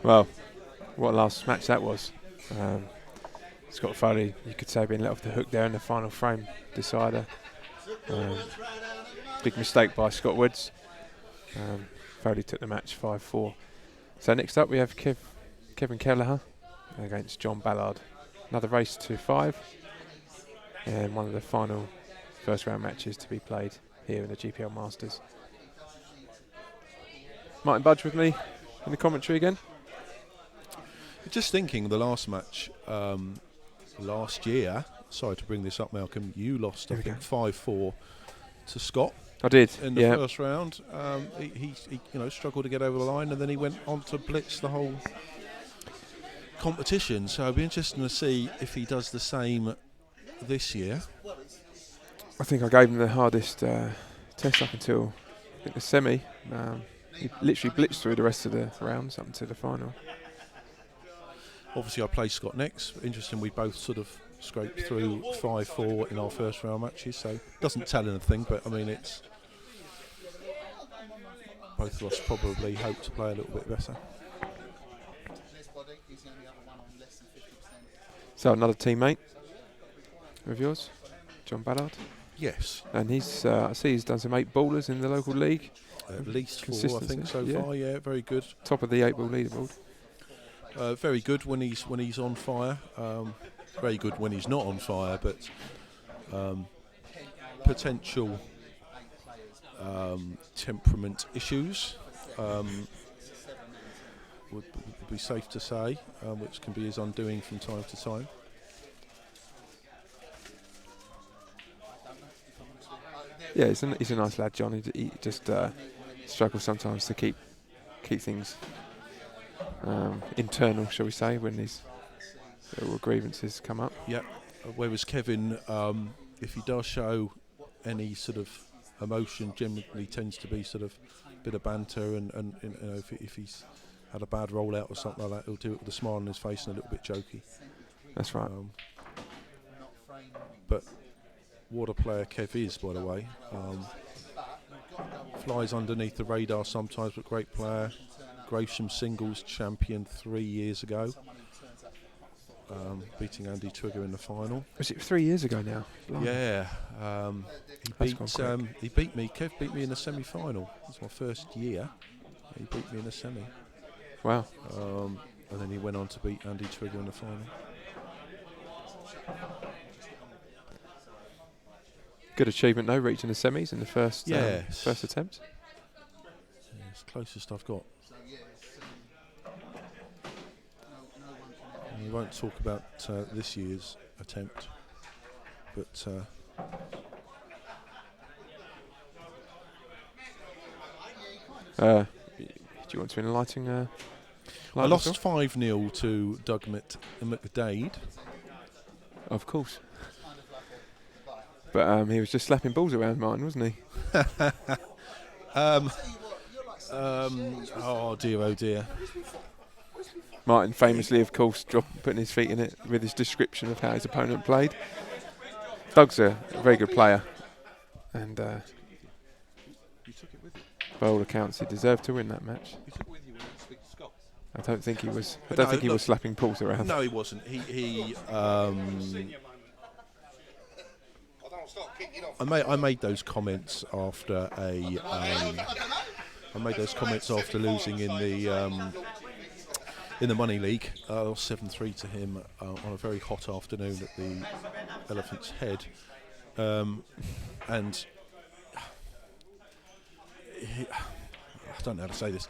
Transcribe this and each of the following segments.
Well, what a last match that was. Scott Foley, you could say, being let off the hook there in the final frame decider. Big mistake by Scott Woods. Foley took the match 5-4. So next up we have Kevin Kelleher against John Ballard. Another race to 5, and one of the final first round matches to be played here in the GPL Masters. Martin Budge with me in the commentary again. Just thinking, the last match last year, sorry to bring this up, Malcolm, you lost, I think, 5-4 to Scott. I did, in the first round. He struggled to get over the line, and then he went on to blitz the whole competition. So it'll be interesting to see if he does the same this year. I think I gave him the hardest test up until I think the semi. He literally blitzed through the rest of the rounds up until the final. Obviously, I play Scott next. Interesting, we both sort of scraped through 5-4 in our first round matches, so doesn't tell anything, but I mean, it's both of us probably hope to play a little bit better. So another teammate of yours, John Ballard? Yes. And he's, I see he's done some 8 ballers in the local league. At least 4, I think, so far. Yeah, very good. Top of the 8-ball leaderboard. Very good when he's on fire. Very good when he's not on fire, but potential temperament issues would be safe to say, which can be his undoing from time to time. Yeah, he's a nice lad, John. He just struggles sometimes to keep things internal, shall we say, when these little grievances come up. Yeah. Whereas Kevin, if he does show any sort of emotion, generally tends to be sort of a bit of banter, and you know, if he's had a bad rollout or something like that, he'll do it with a smile on his face and a little bit jokey. That's right. But what a player Kev is, by the way. Flies underneath the radar sometimes, but great player. Gravesend singles champion 3 years ago, beating Andy Twigger in the final. Was it 3 years ago now? Blimey. Yeah, he beat me. Kev beat me in the semi-final. It was my first year. He beat me in the semi. Wow. And then he went on to beat Andy Twigger in the final. Good achievement though, reaching the semis in the first first attempt. Yeah, it's the closest I've got. We won't talk about this year's attempt, but do you want to enlighten? I lost 5-0 to Doug McDade. Of course. But he was just slapping balls around, Martin, wasn't he? Oh dear. Martin famously, of course, putting his feet in it with his description of how his opponent played. Doug's a very good player, and by all accounts, he deserved to win that match. I don't think he was. I don't think he was slapping balls around. No, he wasn't. I made those comments after losing in the Money League. I lost 7-3 to him on a very hot afternoon at the Elephant's Head, and I don't know how to say this.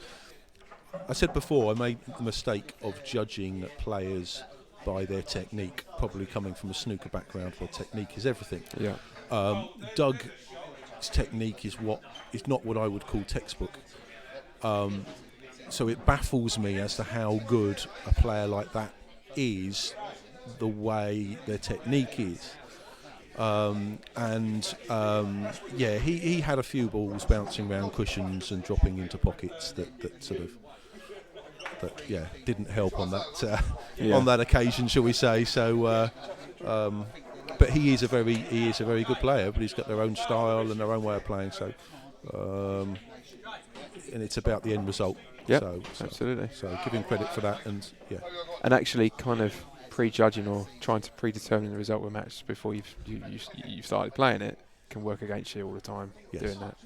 I said before, I made the mistake of judging players by their technique, probably coming from a snooker background where technique is everything. Yeah. Doug's technique is not what I would call textbook. So it baffles me as to how good a player like that is, the way their technique is. He had a few balls bouncing around cushions and dropping into pockets that didn't help on that on that occasion, shall we say? So, but he is a very good player, but he's got their own style and their own way of playing. So, and it's about the end result. Yep, So absolutely. So give him credit for that, and yeah. And actually, kind of prejudging or trying to predetermine the result of a match before you've started playing it can work against you all the time. Yes. Doing that,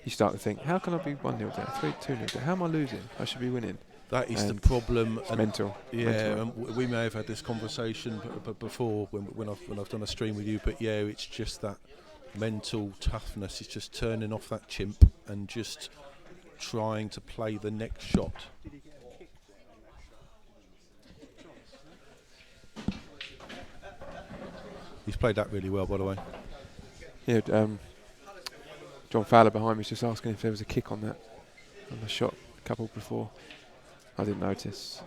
you start to think, how can I be 1-0 down, 2-0 down? How am I losing? I should be winning. That is the And problem. It's mental. Yeah, mental. we may have had this conversation before when I've done a stream with you, but yeah, it's just that mental toughness. It's just turning off that chimp and just trying to play the next shot. He's played that really well, by the way. Yeah, John Fowler behind me was just asking if there was a kick on the shot a couple before. I didn't notice.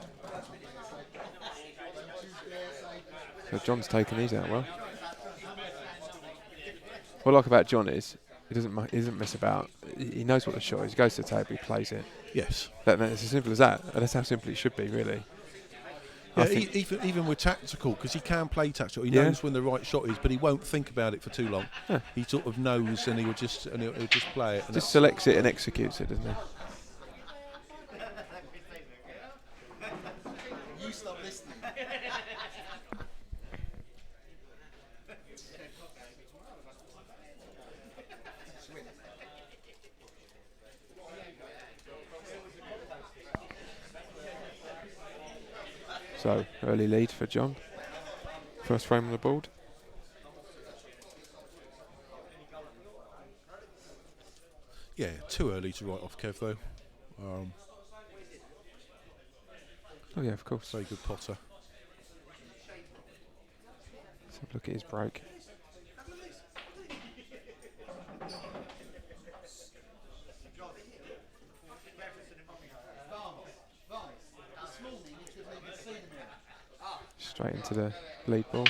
So John's taken these out well. What I like about John is he doesn't mess about. He knows what the shot is. He goes to the table, he plays it. Yes. It's as simple as that. And that's how simple it should be, really. Yeah, even with tactical, because he can play tactical. He knows when the right shot is, but he won't think about it for too long. Yeah. He sort of knows, and he'll just play it. And just selects it and executes it, doesn't he? You stop listening. So, early lead for John. First frame on the board. Yeah, too early to write off Kev, though. Oh, yeah, of course. Very good potter. Let's have a look at his break. Straight into the lead ball.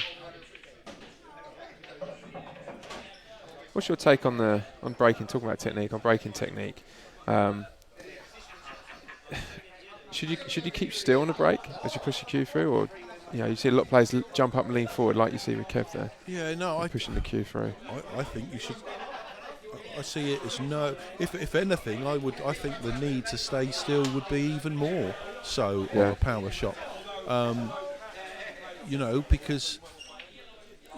What's your take on breaking? Talking about technique, on breaking technique. Should you keep still on a break as you push your cue through, or you see a lot of players jump up and lean forward like you see with Kev there? Yeah, no, pushing the cue through. I think you should. I see it as no. If anything, I think the need to stay still would be even more so on a power shot. Because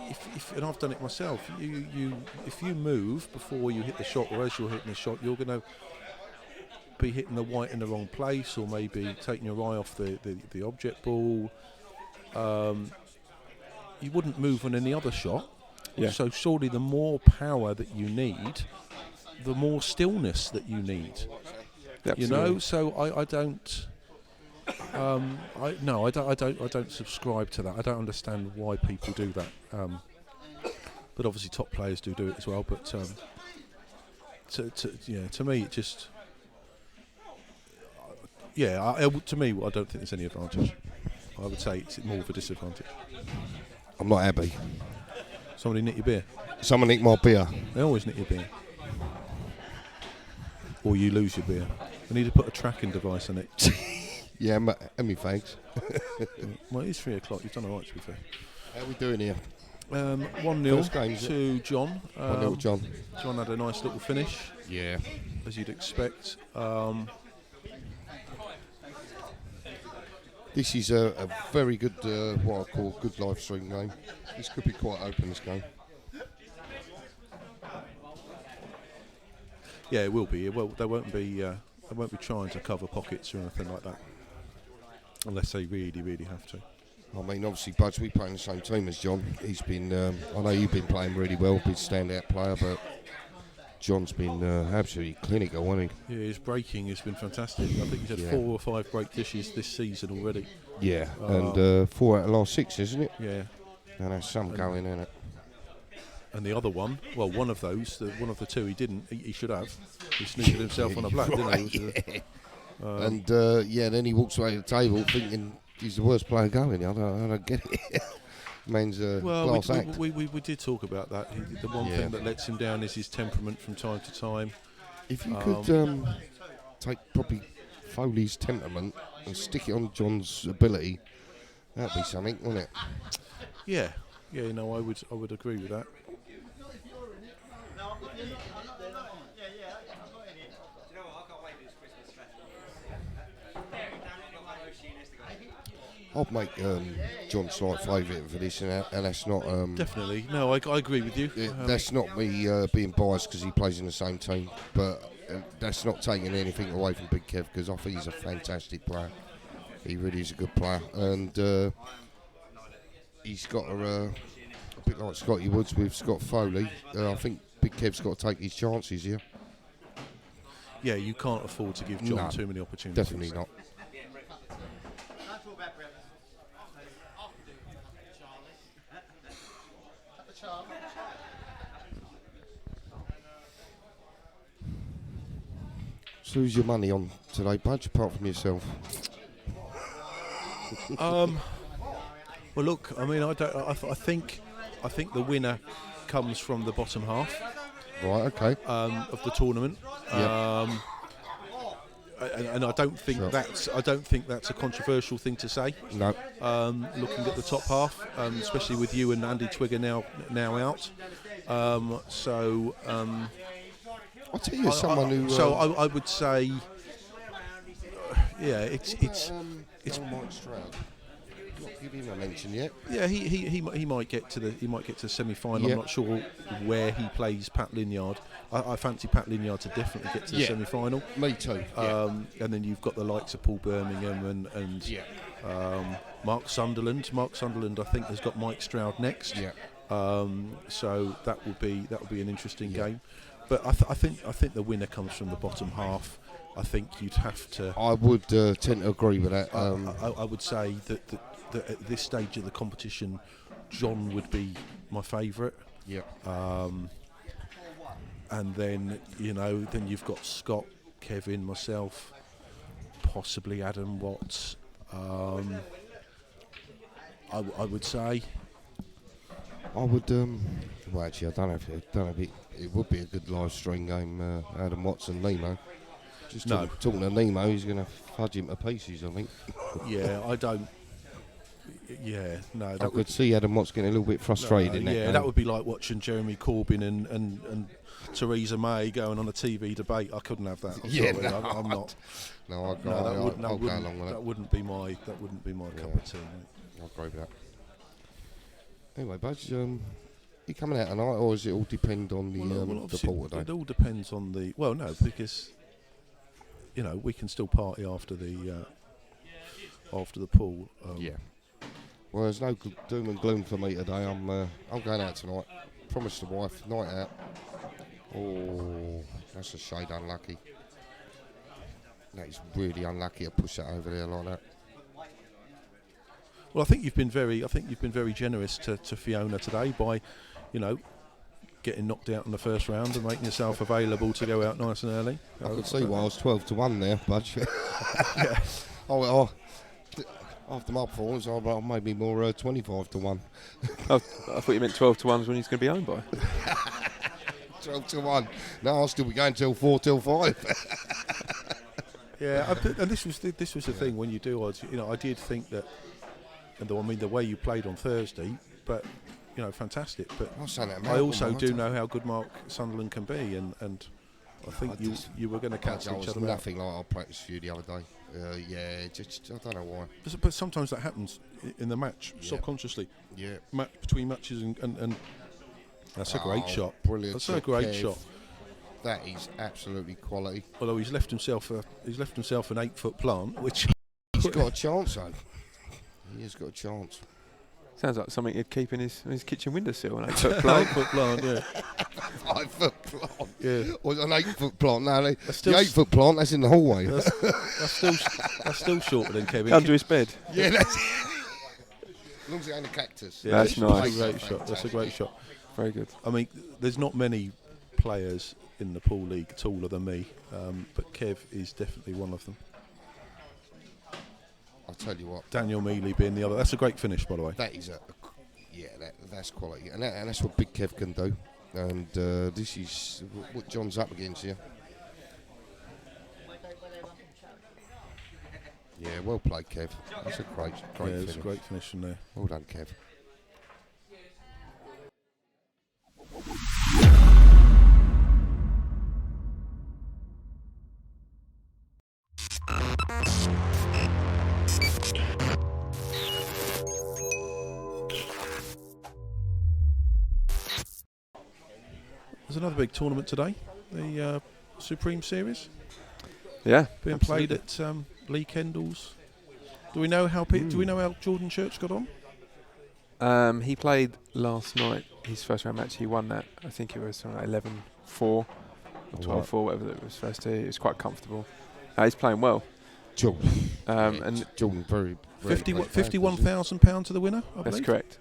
if and I've done it myself. If you move before you hit the shot, or as you're hitting the shot, you're going to be hitting the white in the wrong place, or maybe taking your eye off the object ball. You wouldn't move on any other shot. Yeah. So surely the more power that you need, the more stillness that you need. Absolutely. So I don't. I don't subscribe to that. I don't understand why people do that. But obviously top players do it as well. But to me it just to me I don't think there's any advantage. I would say it's more of a disadvantage. I'm not happy. Somebody nick your beer. Someone nick my beer. They always nick your beer. Or you lose your beer. We need to put a tracking device on it. Yeah, me thanks. Well, it is 3 o'clock. You've done all right, to be fair. How are we doing here? 1-0 to John. 1-0 John. John had a nice little finish. Yeah. As you'd expect. This is a very good, what I call good live stream game. This could be quite open, this game. Yeah, it will be. Well, they won't be trying to cover pockets or anything like that, unless they really, really have to. I mean, obviously, Budge, we play in the same team as John. He's been, I know you've been playing really well, been a standout player, but John's been absolutely clinical, hasn't he? Yeah, his breaking has been fantastic. I think he's had 4 or 5 break dishes this season already. Yeah, and 4 out of the last 6, isn't it? Yeah. And there's some going in it. And the other one, well, one of those, one of the 2 he didn't, he should have. He sneaked himself on a black, right, didn't he? And then he walks away to the table thinking he's the worst player going. I don't get it. Man's glass act. We did talk about that. The one thing that lets him down is his temperament from time to time. If you could take probably Foley's temperament and stick it on John's ability, that'd be something, wouldn't it? Yeah, I would agree with that. I'd make John slight favourite for this, and that's not. Definitely. No, I agree with you. That's not me being biased because he plays in the same team, but that's not taking anything away from Big Kev, because I think he's a fantastic player. He really is a good player, and he's got a bit like Scotty Woods with Scott Foley. I think Big Kev's got to take his chances here. Yeah, you can't afford to give John too many opportunities. Definitely not. So who's your money on today, Budge, apart from yourself? Well, look, I mean, I think the winner comes from the bottom half. Right. Okay. Of the tournament. Yep. And I don't think that's a controversial thing to say. No. Looking at the top half, especially with you and Andy Twigger now out. I'll tell you someone who. I would say, yeah, it's Mike Stroud. Not give him a mention yet. Yeah, he might get to the semi-final. Yep. I'm not sure where he plays Pat Linyard. I fancy Pat Linyard to definitely get to the semi-final. Me too. And then you've got the likes of Paul Birmingham and Mark Sunderland. Mark Sunderland, I think, has got Mike Stroud next. Yeah. So that will be an interesting game. But I think the winner comes from the bottom half. I think you'd have to. I would tend to agree with that. I would say that at this stage of the competition, John would be my favourite. Yeah. And then then you've got Scott, Kevin, myself, possibly Adam Watts. I would say. I would. Well, actually, I don't know if it would be a good live stream game. Adam Watts and Nemo. Just talking to Nemo, he's going to fudge him to pieces, I think. Yeah, I don't. Yeah, no. I could see Adam Watts getting a little bit frustrated in that game. That would be like watching Jeremy Corbyn and Theresa May going on a TV debate. I couldn't have that. I'm not. No, I'll go along with that. That wouldn't be my cup of tea. Mate. I'll agree with that. Anyway, Budge, you coming out tonight, or does it all depend on the pool today? It all depends on the. Well, no, because we can still party after the pool. Yeah. Well, there's no doom and gloom for me today. I'm going out tonight. Promised the wife night out. Oh, that's a shade unlucky. That is really unlucky to push that over there like that. Well, I think you've been very generous to Fiona today by, getting knocked out in the first round and making yourself available to go out nice and early. I could see why I was 12-1 there, Budge. Yeah. After my performance, I maybe more 25-1. I thought you meant 12-1 when he's going to be owned by. 12-1. No, I'll still be going till 4 till 5. Yeah, and this was the thing when you do odds. I did think that, the way you played on Thursday, but fantastic. But I also do know how good Mark Sunderland can be, and I think you were going to cancel each other out. Nothing like I practiced for you the other day. Just I don't know why. But sometimes that happens in the match subconsciously. Yeah. Between matches and that's a great shot. Brilliant. That's a great shot. That is absolutely quality. Although he's left himself an 8-foot plant, which he's got a chance on. He has got a chance. Sounds like something he'd keep in his kitchen windowsill. An 8-foot plant. 8-foot plant, yeah. 5-foot plant. Yeah. Or an 8-foot plant. No, the 8-foot plant, that's in the hallway. That's still shorter than Kevin. Under his bed. Yeah, that's it. As long as it ain't a cactus. Yeah, that's nice. That's a great shot. Very good. I mean, there's not many players in the pool league taller than me, but Kev is definitely one of them. I'll tell you what. Daniel Mealy being the other. That's a great finish, by the way. That is that's quality, and that's what Big Kev can do. And this is what John's up against here. Yeah, well played, Kev. That's a great finish. It's a great finish from there. Well done, Kev. another big tournament today, the Supreme Series. Yeah, being played at Lee Kendall's. Do we know how Jordan Church got on? He played last night, his first round match. He won that. I think it was something like 11-4 or 12-4, whatever it was first to. It was quite comfortable. He's playing well. Jordan. And Jordan very £51,000 to the winner, I believe. That's correct.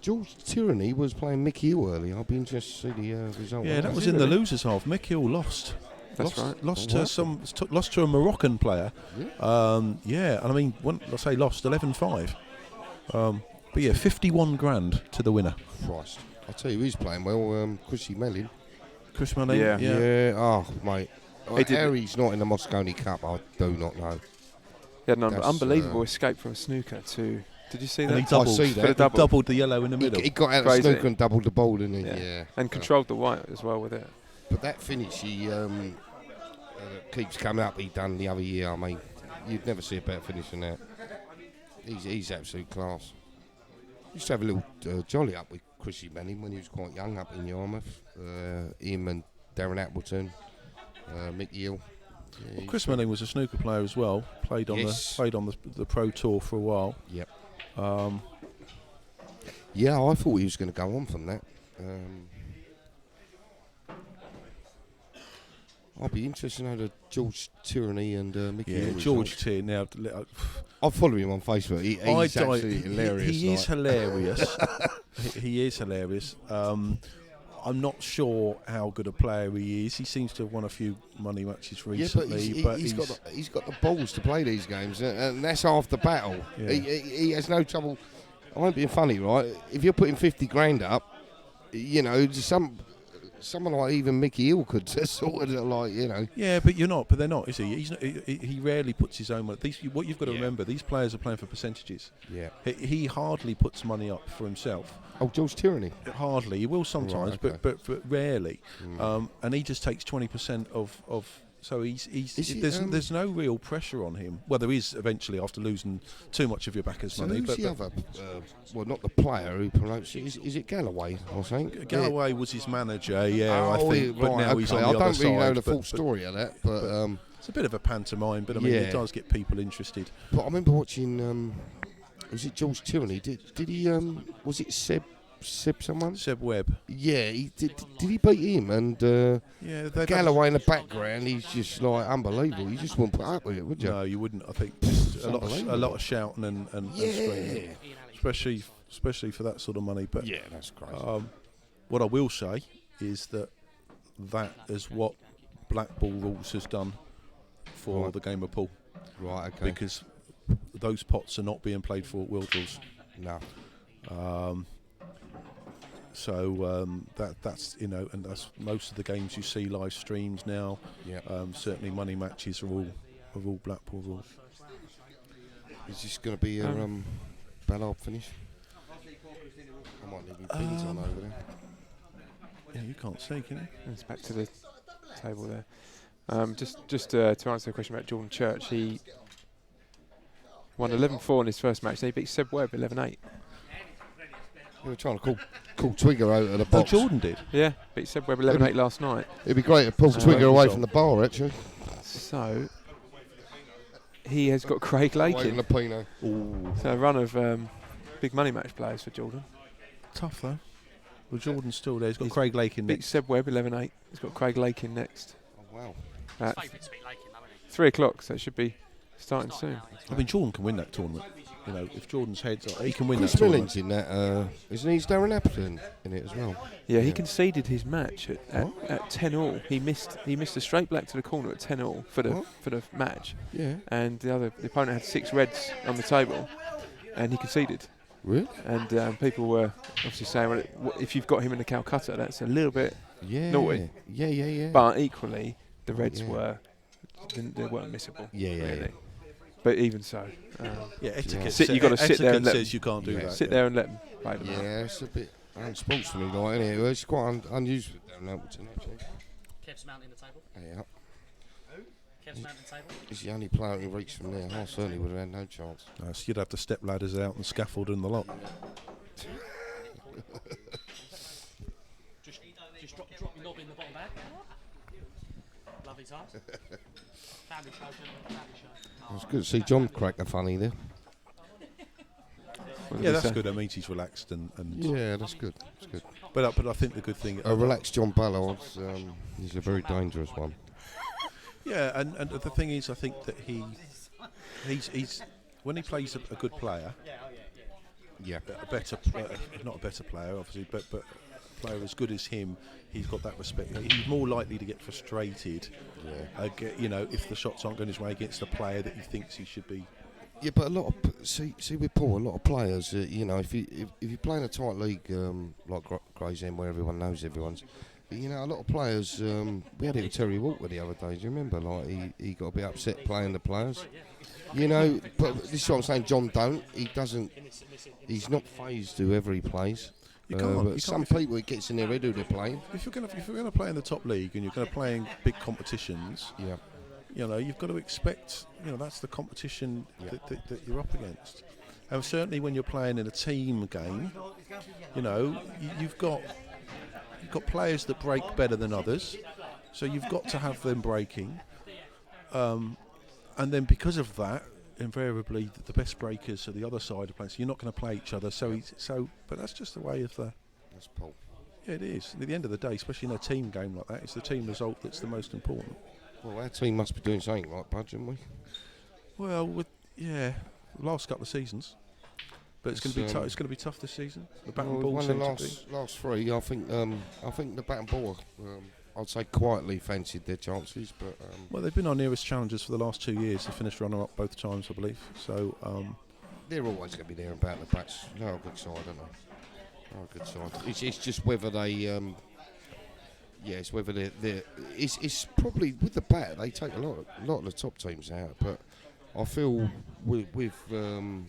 George Tyranny was playing Mickey Hill early. I'll be interested to see the result. Yeah, that was in the losers half. Mick Hill lost. That's right. Lost to a Moroccan player. Yeah. And I mean, let's say lost 11-5. But yeah, 51 grand to the winner. Christ. I'll tell you who's playing well, Chrissy Mellin. Chris Mellin. Yeah. Oh, mate. Harry's not in the Moscone Cup, I do not know. He had an unbelievable escape from snooker to... Did you see that? And he doubled, he doubled the yellow in the middle. He got out of snooker and doubled the ball, didn't he? Yeah. And controlled the white as well with it. But that finish, he keeps coming up. He done the other year. I mean, you'd never see a better finish than that. He's absolute class. Used to have a little jolly up with Chrissy Manning when he was quite young up in Yarmouth. Him and Darren Appleton, Mickey Hill. Yeah, Chris Manning was a snooker player as well. Played on the pro tour for a while. Yep. Yeah, I thought he was going to go on from that. I'll be interested to know the George Tyranny and Mickey Hill. George Tyranny. Now, I'll follow him on Facebook. He's absolutely hilarious. He is hilarious. He is hilarious. I'm not sure how good a player he is. He seems to have won a few money matches recently. But he's got the balls to play these games, and that's half the battle. Yeah. He has no trouble. I won't be funny, right? If you're putting 50 grand up, you know, someone like even Mickey Hill could sort of like, you know. Yeah, but you're not. But they're not, is he? He rarely puts his own money. What you've got to remember, these players are playing for percentages. Yeah. He hardly puts money up for himself. Oh, George Tyranny. Hardly. He will sometimes, right, okay. but rarely. And he just takes 20% of. So there's no real pressure on him. Well, there is eventually after losing too much of your backers' money. Who's the other? Well, not the player who promotes it. Is it Galloway? I think Galloway was his manager. Yeah, I think. Right, but now he's on the I other don't really side, know the full story of that, but it's a bit of a pantomime. But I mean, it does get people interested. But I remember watching. Was it George Tyranny? Did he? Was it Seb someone? Seb Webb. Yeah, he did he beat him? And Galloway in the background, he's just like unbelievable. You just wouldn't put up with it, would you? No, you wouldn't. I think just a lot of shouting and screaming, especially for that sort of money. But yeah, that's crazy. What I will say is that is what Black Ball Rules has done for the game of pool. Right. Okay. Because those pots are not being played for at World Rules. No. So that's and that's most of the games you see live streams now. Yeah. Certainly money matches are all Blackpool rules. Is this going to be a Ballard finish? I might leave my beans on over there. Yeah, you can't see, can you? It's back to the table there. Just to answer the question about Jordan Church, he won 11-4 in his first match. Then he beat Seb Webb 11-8. They were trying to call Twigger out of the box. Oh, Jordan did? Yeah, beat Seb Webb 11-8 last night. It'd be great to pull Twigger away from the bar, actually. So, he has got Craig Lakin. So a run of big money match players for Jordan. Tough, though. Well, Jordan's still there. He's got Craig Lakin beat next. Seb Webb 11-8. He's got Craig Lakin next. Oh, wow. At 3 o'clock, so it should be starting soon. I mean, Jordan can win that tournament. You know, if Jordan's heads up, he can win Chris that tournament. in that, isn't he? He's Darren Appleton in it as well. Yeah, he conceded his match at 10-all. He missed a straight black to the corner at 10-all for the match. Yeah. And the opponent had 6 reds on the table, and he conceded. Really? And people were obviously saying, well, if you've got him in the Calcutta, that's a little bit naughty. Yeah. But equally, the reds they weren't missable. Yeah. Really. But even so, etiquette. You've got to sit there and let says you can't do that. Sit there and let them play them. Yeah, it's a bit unsportsmanlike, like, isn't it? It's quite unusual with Darren Appleton, actually. Kev's mounting the table. Yeah. Kev's mounting the table. He's the only player who reached from there. I certainly would have had no chance. No, so you'd have to step ladders out and scaffold and the lot. Just drop your knob in the bottom back. Lovely times. Family show, gentlemen, family show. It's good to see John crack a funny there. What did Yeah, we that's say? good. That means he's relaxed and Yeah, that's good. That's good. but I think the good thing. A relaxed John Ballard, he's a very dangerous one. Yeah, and the thing is, I think that he's when he plays a good player, Yeah. a better, not a better player, obviously, but a player as good as him, he's got that respect. He's more likely to get frustrated, if the shots aren't going his way against a player that he thinks he should be. Yeah, but a lot of see with Paul, a lot of players, if you play in a tight league like Gravesend where everyone knows everyone's, a lot of players. We had it with Terry Walker the other day. Do you remember? Like he got a bit upset playing the players. But this is what I'm saying. John don't. He doesn't. He's not phased whoever he plays. You can't. But some people, it gets in their head who they're playing. If you're gonna play in the top league and you're gonna play in big competitions, Yeah. You've got to expect, that's the competition that you're up against. And certainly when you're playing in a team game, you've got players that break better than others, so you've got to have them breaking. And then because of that, invariably the best breakers are the other side of playing. So you're not going to play each other. But that's just the way of the. That's Paul. Yeah, it is. At the end of the day, especially in a team game like that, it's the team result that's the most important. Well, our team must be doing something right, Budge, haven't we? Well, last couple of seasons, but it's going to be tough. It's going to be tough this season. The bat and ball one of seem the to be. last three, I think the bat and ball, I'd say quietly fancied their chances, but Well, they've been our nearest challengers for the last 2 years. They finished runner-up both times, I believe. So, they're always going to be there about the bats. They're a good side, aren't they? They're a good side. It's just whether they. It's whether they're. It's probably with the bat they take a lot of the top teams out, but I feel with the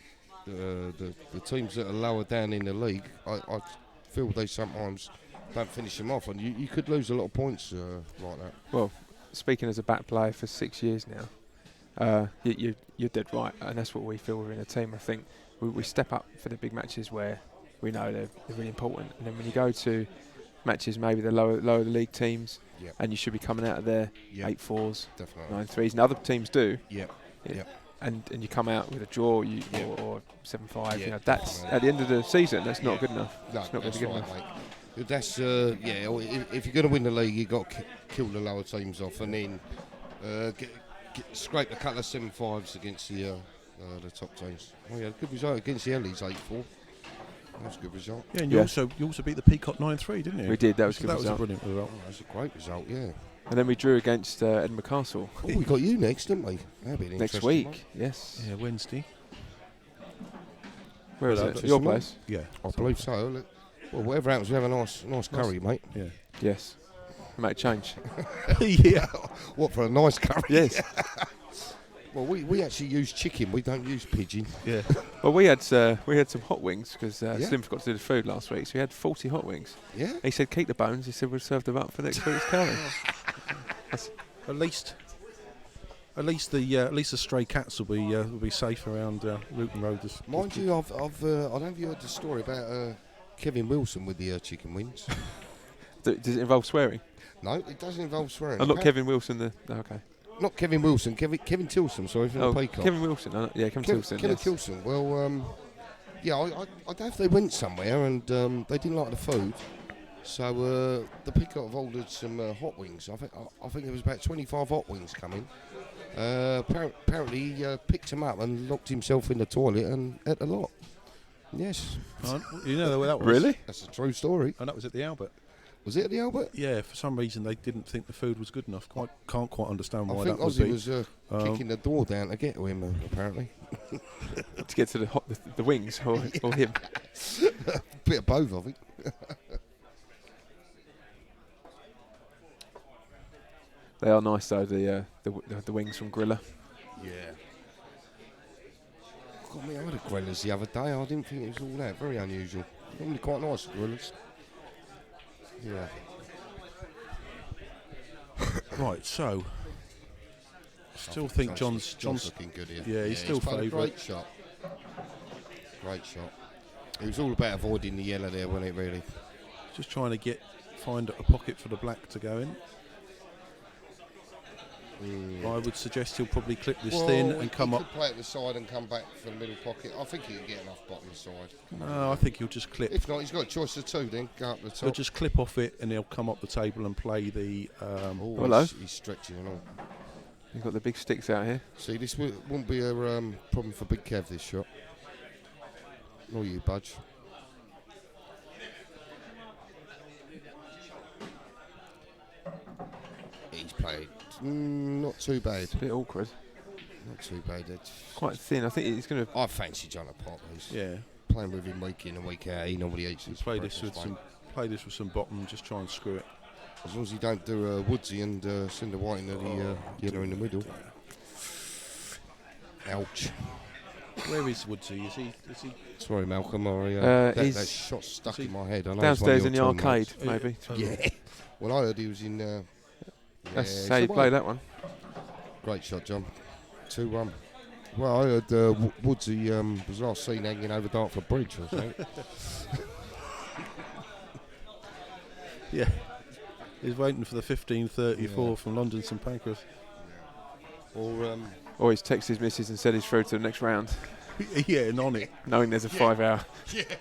teams that are lower down in the league, I feel they sometimes don't finish them off, and you could lose a lot of points like that. Well, speaking as a bat player for 6 years now, you're dead right, and that's what we feel we're in a team. I think we step up for the big matches where we know they're really important, and then when you go to matches, maybe the lower the league teams, Yep. and you should be coming out of there Yep. 8-4s, Definitely. 9-3s, and other teams do. Yep. Yeah. Yep. And you come out with a draw, Yep. or 7-5. Yep. That's at the end of the season. That's not good enough. No, it's not going that's to be good right, enough. mate. That's if you're going to win the league, you've got to kill the lower teams off, and then scrape a couple of 7-5s against the top teams. Oh yeah, good result against the Ellies 8-4. That's a good result. yeah, and Yeah. you also beat the Peacock 9-3, didn't you? We did. That was a good That was a result. brilliant result. Oh, that's a great result, yeah. And then we drew against Edinburgh Castle Oh, we got you next, didn't we? That'll be an next interesting week. one. Yes. Yeah, Wednesday. Where is Well, it? that's Your tomorrow. place? Yeah. I believe so. Look. Well, whatever happens, we have a nice curry, mate. Yeah. Yes. Make a change. Yeah. What, for a nice curry? Yes. Well, we actually use chicken. We don't use pigeon. Yeah. Well, we had some hot wings because Yeah. Slim forgot to do the food last week, so we had 40 hot wings. Yeah? He said keep the bones. He said we'll serve them up for next week's curry. At least the stray cats will be safe around Luton Road. Mind you, I don't know if you heard the story about Kevin Wilson with the chicken wings. Does it involve swearing? No, it doesn't involve swearing. Oh, not Kevin Wilson. Okay. Not Kevin Wilson. Kevin Tilson. Sorry for Oh, the Peacock. Kevin Wilson. Kevin Tilson. Kevin Yes. Tilson. Well, I don't know if they went somewhere and they didn't like the food, so the Peacock have ordered some hot wings. I think there was about 25 hot wings coming. Apparently, he picked them up and locked himself in the toilet and ate a lot. Yes, You know where that was? Really? that's a true story. And that was at the Albert. Was it at the Albert? Yeah, for some reason they didn't think the food was good enough. Can't quite understand I why think that would Ozzy be. was kicking the door down to get to him, apparently. To get to the wings or him. Bit of both, I think. They are nice though. The wings from Griller. Yeah. God, I had a grillers the other day. I didn't think it was all that. Very unusual. Normally quite nice grillers. Yeah. Right, so still think John's looking good here. Yeah, he's still played a favourite. Great shot. Great shot. It was all about avoiding the yellow there, wasn't it? Really. just trying to get find a pocket for the black to go in. I would suggest he'll probably clip this thin and come up. He could play at the side and come back for the middle pocket. I think he can get enough bottom side. No, I think he'll just clip. If not, he's got a choice of two. Then go up the top. He'll just clip off it and he'll come up the table and play the. Hello. He's stretching and all. You've got the big sticks out here. See, this wouldn't be a problem for Big Kev, this shot. Nor you, Budge. He's played not too bad. It's a bit awkward. Not too bad. It's Quite thin. I think he's going to. I fancy John Pop. He's Yeah, playing with him week in and week out. He normally eats his play this with breakfast, some bottom. Just try and screw it. as long as he don't do Woodsy and Cinder White into the yellow in the middle. Ouch. Where is Woodsy? Is he? Sorry, Malcolm. he's that shot stuck in my head. I know downstairs it's in the one of your arcade, tournaments. maybe. Yeah. Well, I heard he was in. That's yeah, how you so play that one. Great shot, John. 2-1. Well, I heard Woodsy was last seen hanging over Dartford Bridge or something. Yeah. He's waiting for the 15:34 from London St Pancras. Or He's texted his missus and said he's through to the next round, Yeah, and on it. knowing there's a 5 hour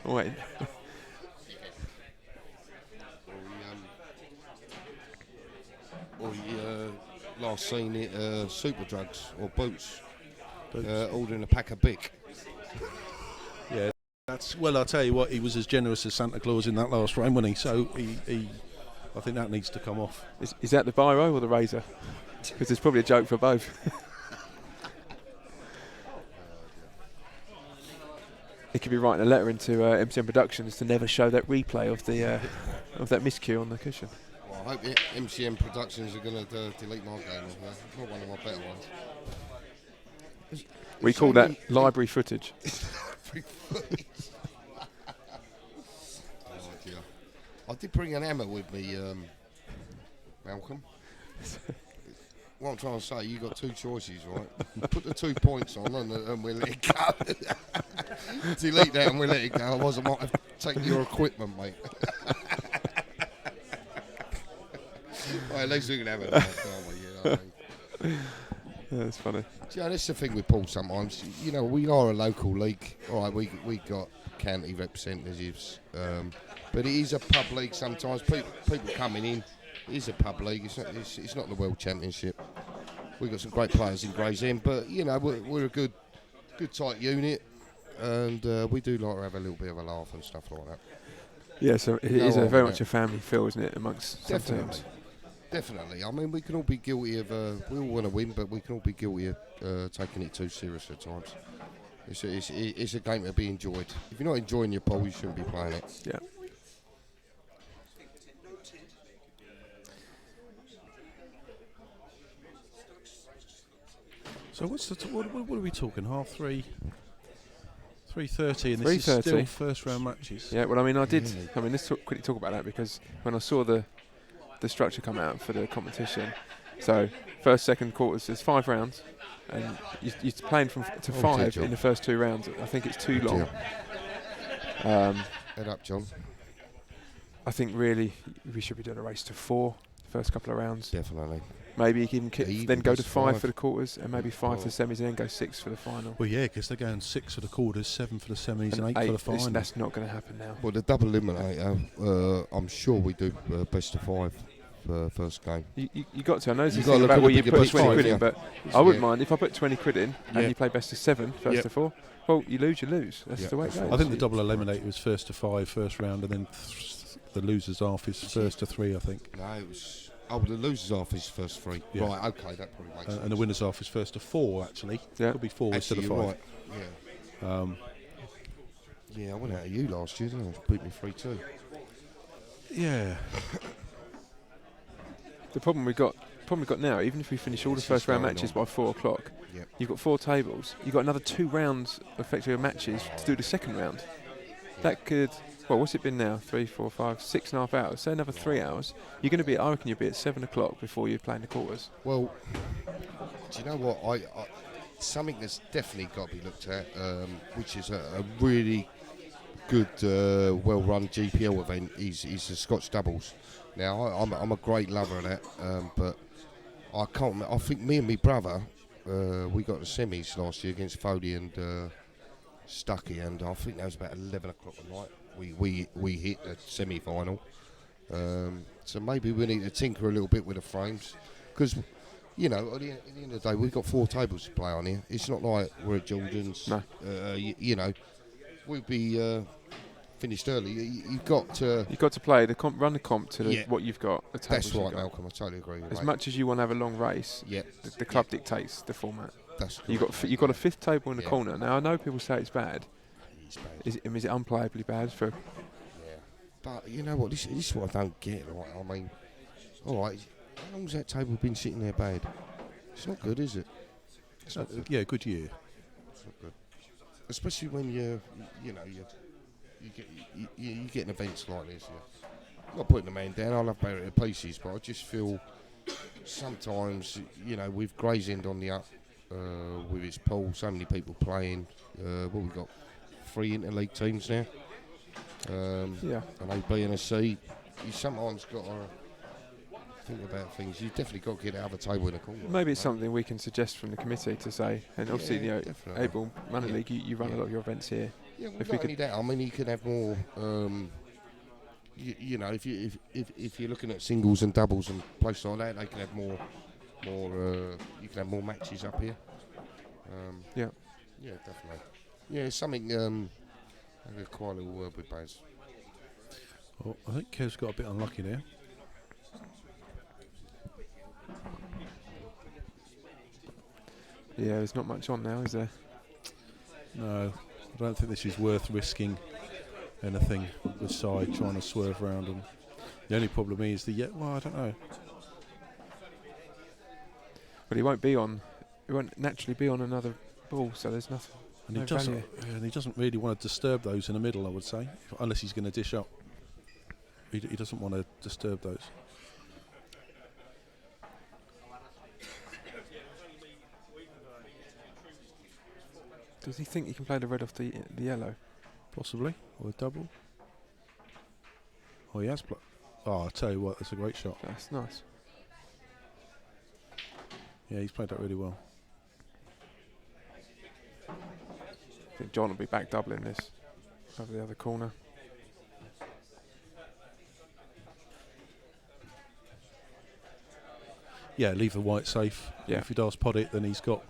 wait. or he last seen it Super Drugs or Boots. Ordering a pack of Bic. Yeah, I'll tell you what, he was as generous as Santa Claus in that last round, wasn't he? So I think that needs to come off. Is that the biro or the razor? Because there's probably a joke for both. He could be writing a letter into MCM Productions to never show that replay of the of that miscue on the cushion. Well, I hope MCM Productions are going to delete my game. Not one of my better ones. We call that library footage. Oh dear. I did bring an hammer with me, Malcolm. What I'm trying to say, you got two choices, right? Put the 2 points on and we'll let it go. Delete that and we'll let it go. Otherwise I might have taken your equipment, mate. Well, at least we can have it, can't we? You know what I mean? Yeah, that's funny. Yeah, that's the thing with Paul sometimes. You know, we are a local league. All right, we got county representatives. But it is a pub league sometimes. People coming in. It is a pub league. It's not the World Championship. We've got some great players in Gravesend. But, you know, we're a good tight unit. And we do like to have a little bit of a laugh and stuff like that. Yeah, so it is very much a family feel, isn't it, amongst some teams? Definitely. I mean, we can all be guilty of. We all want to win, but we can all be guilty of taking it too serious at times. It's a game to be enjoyed. If you're not enjoying your pool, you shouldn't be playing it. Yeah. So what are we talking? 3:30, and this is 3:30. still first round matches. Yeah, well, I mean, let's quickly talk about that, because when I saw the structure come out for the competition, so first, second quarters, there's 5 rounds, and you're playing from to 5 in the first 2 rounds. I think it's too long. Head up, John. I think really we should be doing a race to 4 the first couple of rounds. Definitely. Maybe you can then go to 5 5 for the quarters, and maybe 5 for the semis, and then go 6 for the final. Well, yeah, because they're going 6 for the quarters, 7 for the semis, and 8 for the final. That's not going to happen now. Well, the double eliminator, I'm sure we do best of 5 for first game. You got to. I know this You is gotta look about at where the you bigger put 20 picture, quid yeah. in, but I wouldn't mind if I put 20 quid in and Yeah. you play best of 7, first to 4. Well, you lose, you lose. That's the way it goes. I think the double eliminator was first to 5 first round, and then the losers half is first to 3, I think. No, it was. Oh, the losers half is first 3. Yeah. Right, okay, that probably makes sense. And the winners half is first to 4, actually. Yeah. Could be 4 instead Actually, of 5. you're right. Yeah. Yeah, I went out of you last year, didn't I? Beat me 3-2. Yeah. The problem we've got now, even if we finish all the first round matches by 4 o'clock, Yep. you've got 4 tables. You've got another 2 rounds effectively of matches to do the second round. That could, well, what's it been now? 3, 4, 5, 6.5 hours. Say another 3 hours. You're going to be, I reckon you'll be at 7 o'clock before you're playing the quarters. Well, do you know what? I something that's definitely got to be looked at, which is a really good, well-run GPL event, is the Scotch doubles. Now I'm a great lover of that, but I can't. I think me and my brother, we got the semis last year against Foley and Stuckey, and I think that was about 11 o'clock at night. We hit the semi-final. So maybe we need to tinker a little bit with the frames, because you know at the end of the day we've got 4 tables to play on here. It's not like we're at Jordan's. No. You know, we'll be finished early. You've got to. You've got to play the comp, run the comp to Yeah. what you've got. The tables That's you've right, got. Malcolm. I totally agree with As that. much as you want to have a long race, Yeah. the club dictates the format. That's You've correct, got a 5th table in the Yeah. corner. Now I know people say it's bad. It's bad. Is it unplayably bad for? Yeah. But you know what? This is what I don't get. Right? I mean, all right. How long's that table been sitting there bad? It's not good, is it? It's not good. Yeah, good year. It's not good. Especially when you get events like this. I'm not putting the man down. I love Barry to pieces, but I just feel sometimes, you know, with Gravesend on the up, with its pool, so many people playing. What we've got 3 interleague teams now. Yeah. An A, B, and a C. You sometimes got to think about things. You've definitely got to get out of the table in the corner. Maybe it's something we can suggest from the committee to say, and obviously, Yeah, you know, definitely. Able Running Yeah. League, you run a lot of your events here. Yeah, well, If we not could- only that, I mean, you could have more. You know, if you're looking at singles and doubles and places like that, they can have more. You can have more matches up here. Yeah. Yeah, definitely. Yeah, it's something. I had quite a little word with Baz. Well, I think Kev's got a bit unlucky there. Yeah, there's not much on now, is there? No, I don't think this is worth risking anything with side trying to swerve around them. The only problem is well, I don't know. But he won't be on. He won't naturally be on another ball, so there's nothing. And No he doesn't. value. And he doesn't really want to disturb those in the middle, I would say, unless he's going to dish up. He doesn't want to disturb those. Does he think he can play the red off the yellow? Possibly, or a double. Oh, he has played. Oh, I tell you what, that's a great shot. That's nice. Yeah, he's played that really well. I think John will be back doubling this over the other corner. Yeah, leave the white safe. Yeah. If he does pot it, then he's got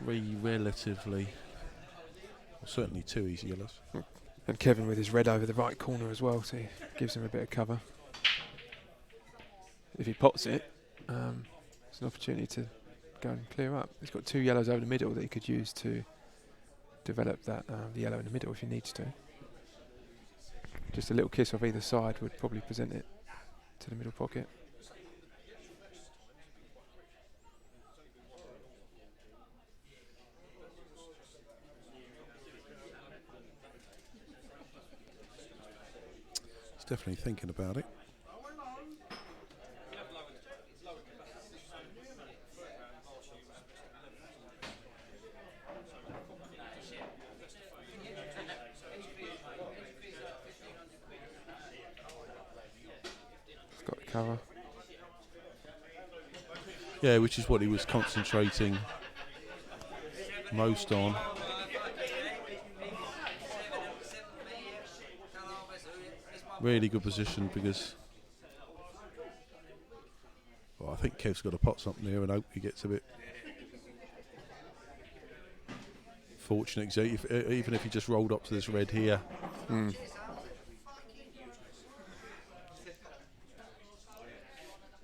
3 relatively, well, certainly 2 easy yellows. And Kevin with his red over the right corner as well, so he gives him a bit of cover. If he pots it, it's an opportunity to go and clear up. He's got 2 yellows over the middle that he could use to develop that the yellow in the middle if he needs to. Just a little kiss off either side would probably present it to the middle pocket. He's definitely thinking about it. He's got the cover. Yeah, which is what he was concentrating most on. Really good position because, well, I think Kev's got to pot something here and hope he gets a bit fortunate. 'Cause even if he just rolled up to this red here,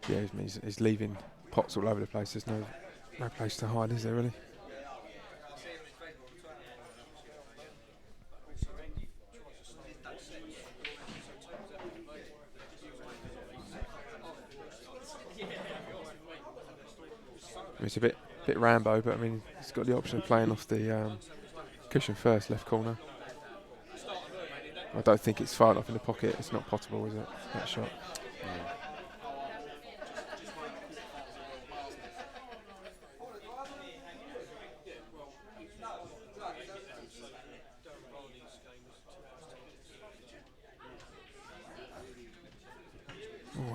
Yeah, he's leaving pots all over the place. There's no place to hide, is there really? It's a bit Rambo, but I mean, he's got the option of playing off the cushion first, left corner. I don't think it's far enough in the pocket. It's not potable, is it? That shot.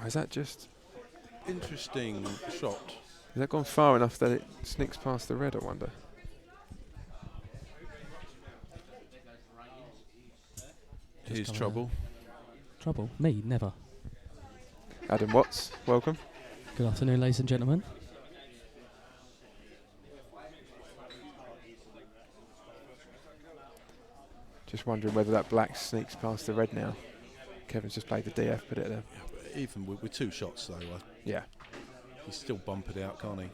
Is that just... Interesting shot. Has that gone far enough that it sneaks past the red, I wonder? Here's come trouble. Trouble? Me? Never. Adam Watts, welcome. Good afternoon, ladies and gentlemen. Just wondering whether that black sneaks past the red now. Kevin's just played the DF, put it there. Yeah, but even with 2 shots, though, Yeah. he's still bump it out, can't he?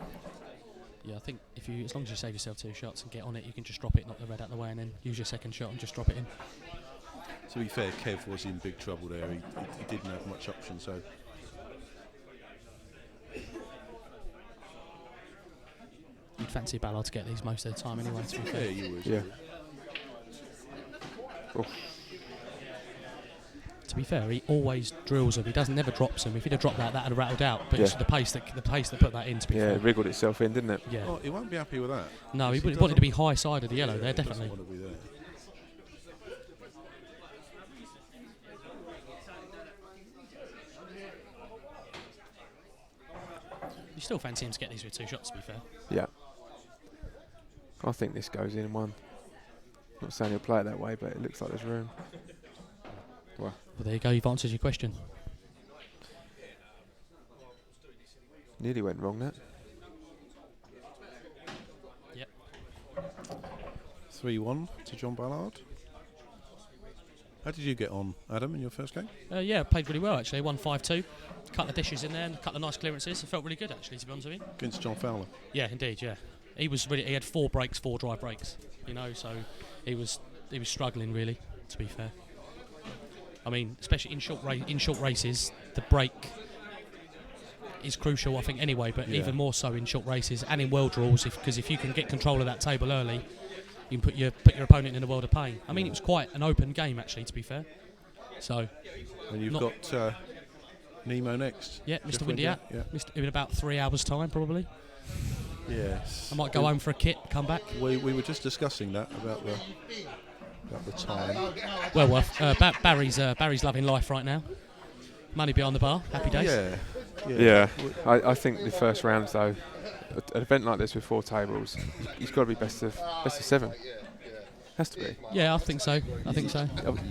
Yeah, I think if you, as long as you save yourself 2 shots and get on it, you can just drop it, knock the red out of the way, and then use your second shot and just drop it in. To be fair, Kev was in big trouble there. He didn't have much option, so... You'd fancy Ballard to get these most of the time anyway, to be Yeah, fair. you would. Yeah. Oh, To be fair, he always drills them. He never drops them. If he'd have dropped that would have rattled out. But it's Yeah. the pace that put that in. To be yeah, fair, it wriggled itself in, didn't it? yeah. Oh, he won't be happy with that. No, he He wanted doesn't- to be high side of the yellow there, He doesn't definitely. want to be there. You still fancy him to get these with 2 shots, to be fair. Yeah. I think this goes in one. Not saying he'll play it that way, but it looks like there's room. Well, Well, there you go. You've answered your question. nearly went wrong, that. Yep. 3-1 to John Ballard. How did you get on, Adam, in your first game? Yeah, played really well actually. Won 5-2. Couple of dishes in there and a couple of nice clearances. It felt really good actually, to be honest with you. Against John Fowler. Yeah, indeed. Yeah, he had 4 breaks, 4 dry breaks. You know, so he was struggling really. To be fair, I mean, especially in short races, the break is crucial. I think anyway, but Yeah. even more so in short races and in world rules, because if you can get control of that table early, you can put your opponent in a world of pain. I mean, it was quite an open game actually. To be fair, so And you've Not- got Nemo next. yeah, Jeff Mr. Windiat, Yeah. in about 3 hours' time probably. Yes. I might go home for a kit, come back. We were just discussing that about the time. Well, Barry's loving life right now. Money behind the bar, happy days. Yeah. Yeah. I think the first rounds, though, an event like this with 4 tables, he's got to be best of 7. Has to be. Yeah, I think so.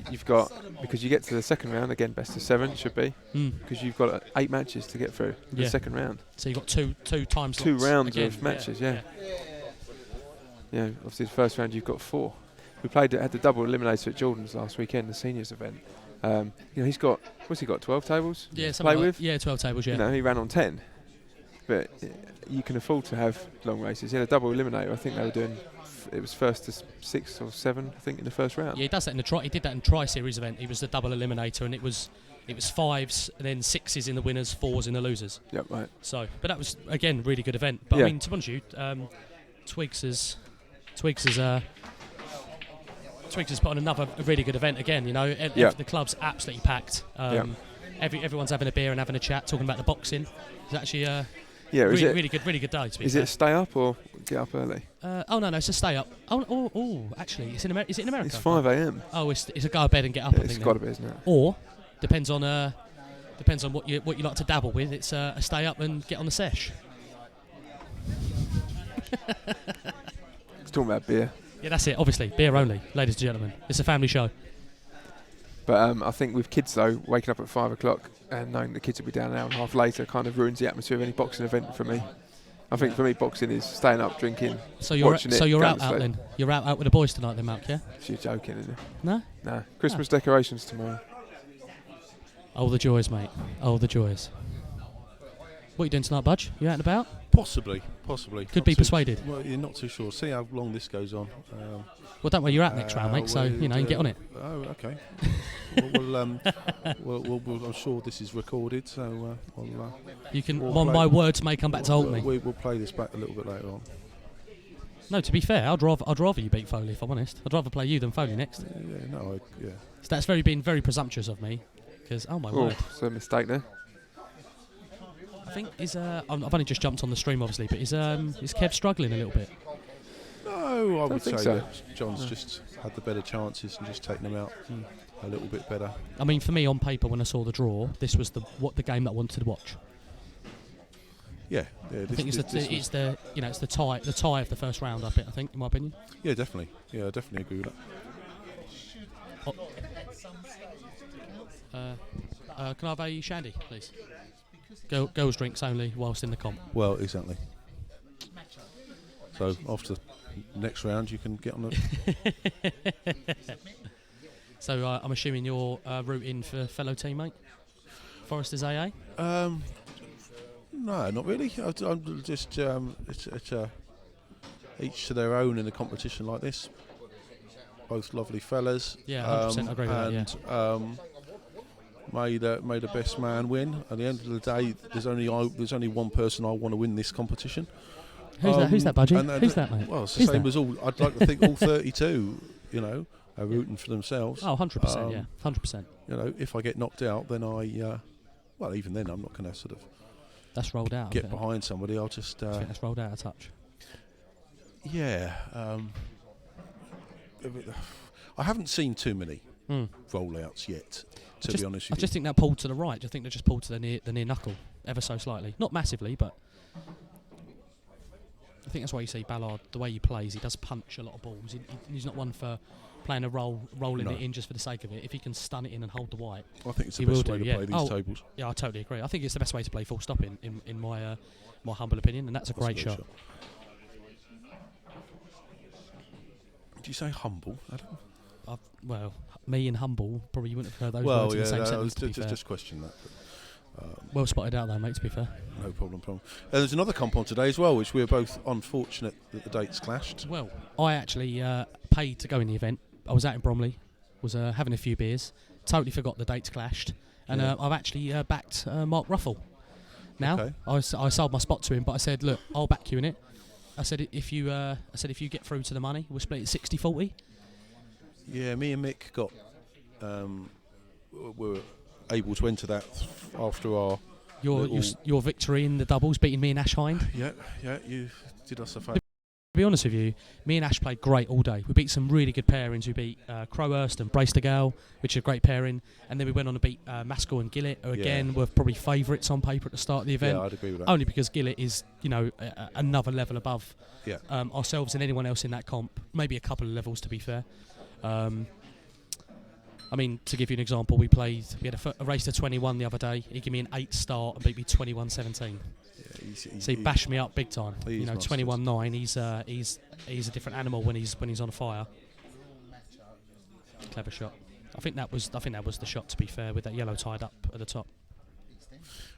You've got, because you get to the second round, again, best of 7 should be, because you've got 8 matches to get through the Yeah. second round. So you've got two time 2 slots rounds again. of matches, yeah. Yeah, obviously the first round you've got 4. We had the double eliminator at Jordan's last weekend, the seniors event. He's got, what's he got, 12 tables Yeah, to something play like, with? yeah, 12 tables, yeah. You know, he ran on 10. But you can afford to have long races. He had a double eliminator. I think they were doing, it was first to 6 or 7, I think, in the first round. Yeah, he does that in the he did that in tri-series event. He was the double eliminator, and it was 5s, and then 6s in the winners, 4s in the losers. Yep, right. So, but that was again really good event. But Yeah. I mean, to be honest with you, Twigs has put on another really good event again. You know, Yeah. the club's absolutely packed. Everyone's having a beer and having a chat, talking about the boxing. It's actually Yeah, really good day. To be is fair. it stay up or get up early? Oh no, it's a stay up. Oh, actually, it's in America. Is it in America? It's 5 a.m. Oh, it's a go to bed and get up. I It's think got to then. be, isn't it? Or depends on what you like to dabble with. It's a stay up and get on the sesh. It's talking about beer. Yeah, that's it. Obviously, beer only, ladies and gentlemen. It's a family show. But I think with kids, though, waking up at 5 o'clock and knowing the kids will be down an hour and a half later kind of ruins the atmosphere of any boxing event for me. I think for me, boxing is staying up, drinking, So you're watching it. you're going out to sleep. then. You're out with the boys tonight then, Mark. Yeah. She's joking, isn't it? No. No. Christmas decorations tomorrow. Oh, the joys, mate. Oh, the joys. What are you doing tonight, Budge? You out and about? Possibly. Could Not be too- persuaded. Well, you're not too sure. See how long this goes on. Well, don't worry, you're out next round, mate. So you know, you can get on it. Oh, okay. I'm sure this is recorded, so You can. we'll play- My words may come back to haunt me. we'll play this back a little bit later on. No, to be fair, I'd rather you beat Foley if I'm honest. I'd rather play you than Foley next. Yeah. So that's been very presumptuous of me. Because oh my Oh, word, it's a mistake there. I think I've only just jumped on the stream obviously, but is Kev struggling a little bit? No, No, I would think say so. that John's just had the better chances and just taken them out a little bit better. I mean, for me, on paper, when I saw the draw, this was the game that I wanted to watch. Yeah, I think it's the tie of the first round. I think, in my opinion. Yeah, definitely. Yeah, I definitely agree with that. Can I have a shandy, please? Girls' drinks only whilst in the comp. Well, exactly. So after next round, you can get on the. So I'm assuming you're rooting for fellow teammate Forrester's AA. No, not really. I'm just it's each to their own in a competition like this. Both lovely fellas. Yeah, 100% agree with that. May the best man win. At the end of the day, there's only one person I want to win this competition. Who's that, Budgie? Who's that, mate? Well, it's the same as all. I'd like to think all 32, are rooting for themselves. Oh, 100%, yeah, 100%. If I get knocked out, then well, even then, I'm not going to sort of. That's rolled out. Get behind somebody. I'll just. I think that's rolled out a touch. Yeah. I haven't seen too many rollouts yet. To be honest with you, I just think that pulled to the right. I think they just pulled to the near knuckle ever so slightly, not massively, but. I think that's why you see Ballard, the way he plays, he does punch a lot of balls. He's not one for playing rolling it in just for the sake of it. If he can stun it in and hold the white, I think it's the best way to play these tables. Yeah, I totally agree. I think it's the best way to play full stop in my humble opinion, and that's a great shot. Did you say humble, Adam? Well, me and humble, probably you wouldn't have heard those words in the same sentence, to be fair. Just question that. Well spotted out though, mate, to be fair. No problem. There's another comp on today as well, which we're both unfortunate that the dates clashed. Well, I actually paid to go in the event. I was out in Bromley, was having a few beers, totally forgot the dates clashed, and I've actually backed Mark Ruffle. Now, okay. I sold my spot to him, but I said, look, I'll back you in it. I said, if you get through to the money, we'll split it 60-40. Yeah, me and Mick got were able to enter that after our your victory in the doubles, beating me and Ash Hind. Yeah, you did us a favour. To be honest with you, me and Ash played great all day. We beat some really good pairings. We beat Crowhurst and Bracestogale, which is a great pairing, and then we went on to beat Maskell and Gillett, who again were probably favourites on paper at the start of the event. Yeah, I'd agree with that. Only because Gillett is, another level above ourselves and anyone else in that comp. Maybe a couple of levels, to be fair. I mean, to give you an example, we had a race to 21 the other day. He gave me an 8 start and beat me 21-17. Yeah, so he bashed me up big time. 21-9. He's a different animal when he's on fire. Clever shot. I think that was the shot, to be fair, with that yellow tied up at the top.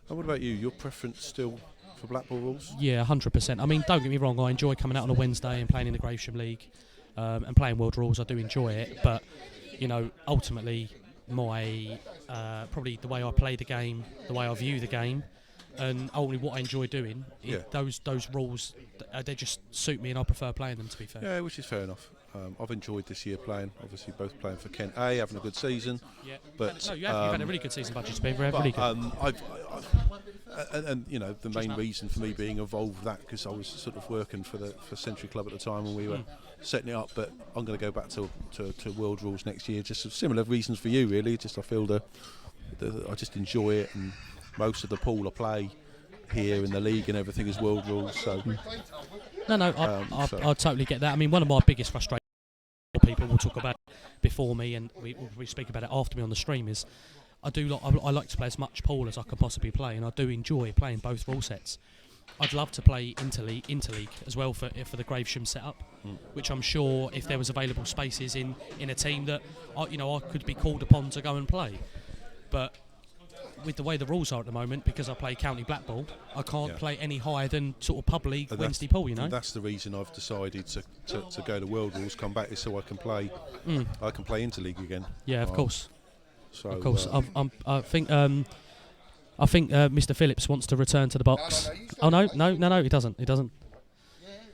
And what about you? Your preference still for Blackpool rules? Yeah, 100%. I mean, don't get me wrong. I enjoy coming out on a Wednesday and playing in the Gravesend League and playing world rules. I do enjoy it, but ultimately, my probably the way I play the game, the way I view the game, and only what I enjoy doing. Those rules, they just suit me, and I prefer playing them. To be fair. Yeah, which is fair enough. I've enjoyed this year playing. Obviously, both playing for Kent A, having a good season. Yeah. But you've had a really good season, Budgie. You've been really good. The main reason for me being involved with that, because I was sort of working for Century Club at the time when we were setting it up. But I'm going to go back to World Rules next year. Just similar reasons for you, really. Just I feel I just enjoy it, and most of the pool I play here in the league and everything is World Rules. So I totally get that. I mean, one of my biggest frustrations, people will talk about it before me, and we speak about it after me on the stream, is I like to play as much pool as I can possibly play, and I do enjoy playing both rule sets. I'd love to play interleague as well for the Gravesham setup, which I'm sure if there was available spaces in a team that I could be called upon to go and play. But with the way the rules are at the moment, because I play county blackball, I can't play any higher than sort of pub league Wednesday pool. That's the reason I've decided to go to World Rules, come back, is so I can play interleague again. Yeah, of course. So, of course, I think Mr. Phillips wants to return to the box. No, he doesn't. Yeah,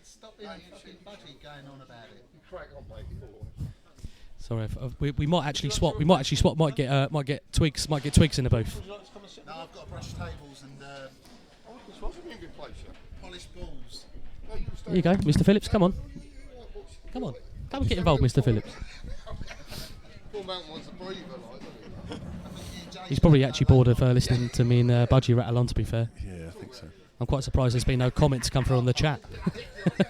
stop being fucking Budgie going on about it. Crack on, mate. Sorry, we might actually swap. Might get Twigs in the booth. No, I've got to brush tables and polish balls. There you go, Mr. Phillips. Come on. Come on. Come and get involved, Mr. Phillips. Paul Mountain wants a breather, like, doesn't he? He's probably actually bored of listening to me and Budgie rattle on, to be fair. Yeah, I think so. I'm quite surprised there's been no comments come through on the chat.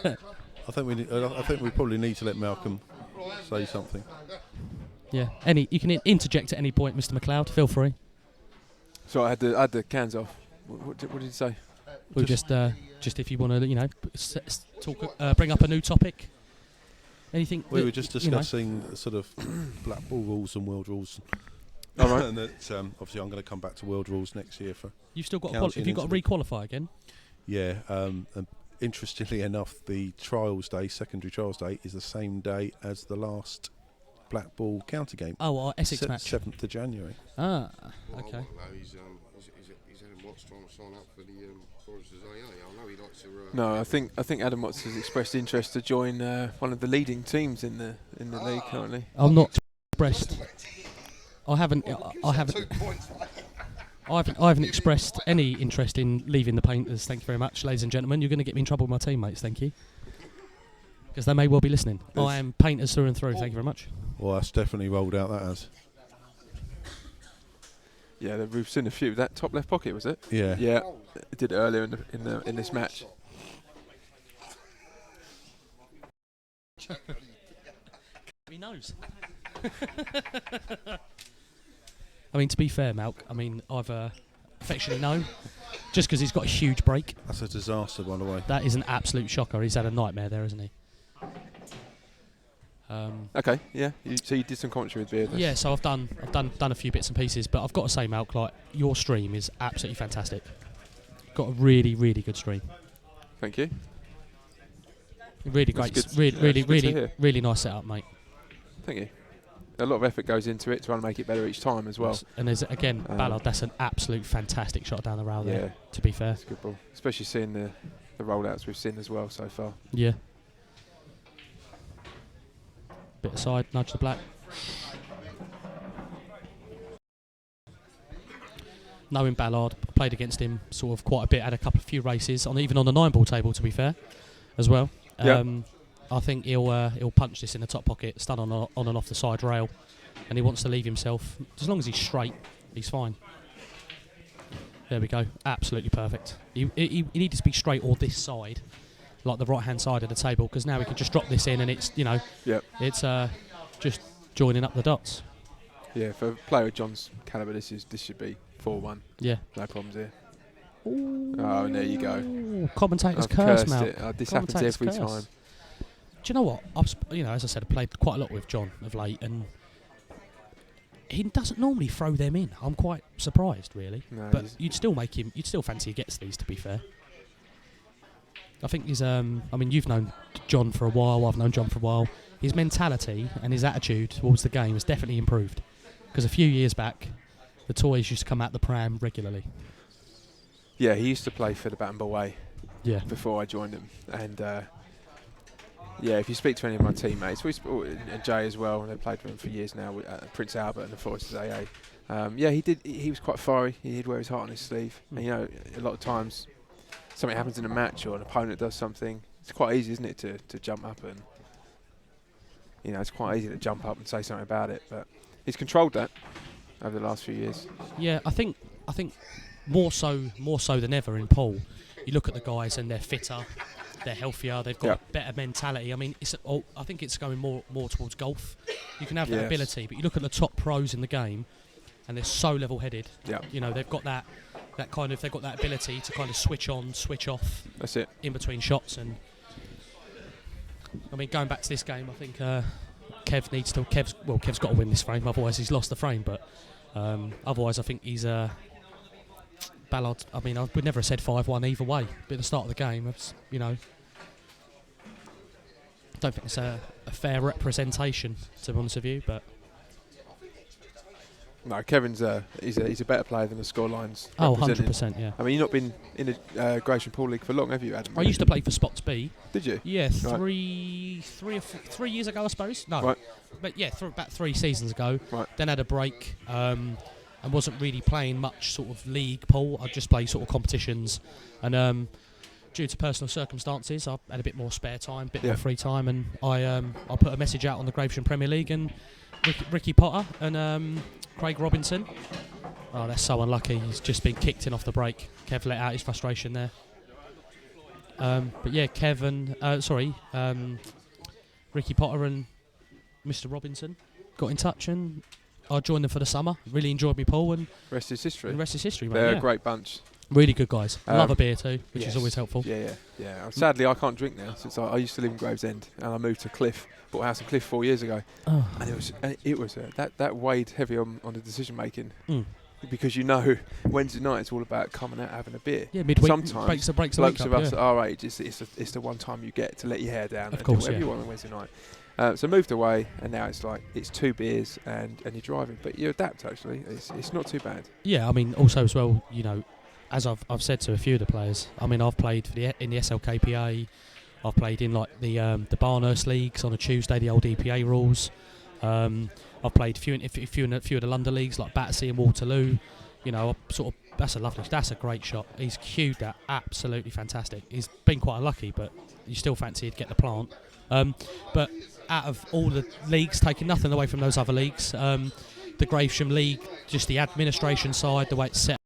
I think we probably need to let Malcolm say something. Yeah. You can interject at any point, Mr. McLeod. Feel free. So I had the cans off. What did you say? We'll just if you want to, talk, bring up a new topic. Anything? We were just discussing sort of black ball rules and world rules. All right. And that obviously I'm going to come back to world rules next year for. You've still got. Counting Have you got to re-qualify again? Yeah. And interestingly enough, the trials day, secondary trials day, is the same day as the last black ball county game. Oh, our Essex match. 7th of January. Ah, Well, okay. I want to know he's Adam Watts trying to sign up for the Foresters AA. I know he likes to. No, I think Adam Watts has expressed interest to join one of the leading teams in the league currently. I'm not expressed. I haven't. 2 points. I haven't expressed any interest in leaving the Painters. Thank you very much, ladies and gentlemen. You're going to get me in trouble with my teammates. Thank you, because they may well be listening. Yes. I am Painters through and through. Thank you very much. Well, that's definitely rolled out. That has. Yeah, we've seen a few. That top left pocket, was it? Yeah. Yeah, it did it earlier in this match. He knows. I mean, to be fair, Malk, I've affectionately known, just because he's got a huge break. That's a disaster, by the way. That is an absolute shocker. He's had a nightmare there, hasn't he? Okay, yeah. So you did some commentary with Beard. Yeah, so I've done a few bits and pieces, but I've got to say, Malk, like, your stream is absolutely fantastic. Got a really, really good stream. Thank you. Really That's great, good. really, Yeah, really, it's good to really, hear. really nice setup, mate. Thank you. A lot of effort goes into it, trying to make it better each time as well. And there's again, Ballard. That's an absolute fantastic shot down the rail there. Yeah. To be fair. It's a good ball, especially seeing the rollouts we've seen as well so far. Yeah. Bit aside, nudge the black. Knowing Ballard, played against him sort of quite a bit, had a few races, even on the 9-ball table, to be fair, as well. Yep. I think he'll punch this in the top pocket, stun on and off the side rail, and he wants to leave himself. As long as he's straight, he's fine. There we go, absolutely perfect. He needed to be straight or this side, like the right-hand side of the table, because now we can just drop this in and it's, Yep. it's just joining up the dots. Yeah, for a player of John's calibre, this should be 4-1. Yeah. No problems here. Oh, and there you go. Ooh, commentator's I've curse, cursed Mal. it. This happens Commentator's every curse. time. Do you know what? As I said, I've played quite a lot with John of late, and he doesn't normally throw them in. I'm quite surprised, really. No, But he's- you'd still fancy he gets these, to be fair. I think he's, you've known John for a while, I've known John for a while. His mentality and his attitude towards the game has definitely improved. Because a few years back, the toys used to come out the pram regularly. Yeah, he used to play for the Bat and Ball Way Yeah. before I joined him, and yeah, if you speak to any of my teammates, and Jay as well, and they played for him for years now, with Prince Albert and the Foresters AA. Yeah, he did. He was quite fiery. He did wear his heart on his sleeve. And a lot of times, something happens in a match or an opponent does something. It's quite easy, isn't it, to jump up and it's quite easy to jump up and say something about it. But he's controlled that over the last few years. Yeah, I think more so than ever in Paul. You look at the guys and they're fitter, they're healthier, they've got a better mentality. I mean, I think it's going more towards golf. You can have that ability, but you look at the top pros in the game, and they're so level-headed. Yeah. They've got that they've got that ability to kind of switch on, switch off. That's it. In between shots, and I mean, going back to this game, I think Kev's got to win this frame. Otherwise, he's lost the frame. But otherwise, I think he's Ballard. I mean, I would never have said 5-1 either way. But at the start of the game, I don't think it's a fair representation, to be honest with you. But no, Kevin's he's a better player than the scorelines. 100%, yeah. I mean, you've not been in the Gravesend Pool League for long, have you, Adam? I used to play for Spots B. Did you? Yeah, Right. 3 years ago, I suppose. No, Right. but yeah, about 3 seasons ago. Right. Then had a break, and wasn't really playing much sort of league pool. I just play sort of competitions, and due to personal circumstances, I had a bit more spare time, a bit Yeah. more free time, and I put a message out on the Gravesend Premier League, and Ricky Potter and Craig Robinson. Oh, that's so unlucky. He's just been kicked in off the break. Kev let out his frustration there. But yeah, Ricky Potter and Mr. Robinson got in touch, and I joined them for the summer. Really enjoyed me pool, and Rest is history. the rest is history, mate. They're Yeah. a great bunch. Really good guys. Love a Um, beer too, which yes. is always helpful. Yeah. Sadly, I can't drink now since I used to live in Gravesend and I moved to Cliff. Bought a house in Cliff 4 years ago, Oh. and it was that weighed heavy on the decision making. Mm. Because Wednesday night it's all about coming out having a beer. Yeah, midweek Sometimes breaks the week blokes up. of us Yeah. at our age, it's the one time you get to let your hair down Of and course, do whatever yeah. you want on Wednesday night. So moved away, and now it's like it's 2 beers and you're driving, but you adapt actually. It's not too bad. Yeah, I mean, also as well, you know, as I've said to a few of the players, I mean, I've played in the SLKPA, I've played in like the Barnhurst leagues on a Tuesday, the old EPA rules. I've played a few in a few of the London leagues like Battersea and Waterloo. You know, that's a great shot. He's cued that absolutely fantastic. He's been quite unlucky, but you still fancy he'd get the plant. But out of all the leagues, taking nothing away from those other leagues, the Gravesham League, just the administration side, the way it's set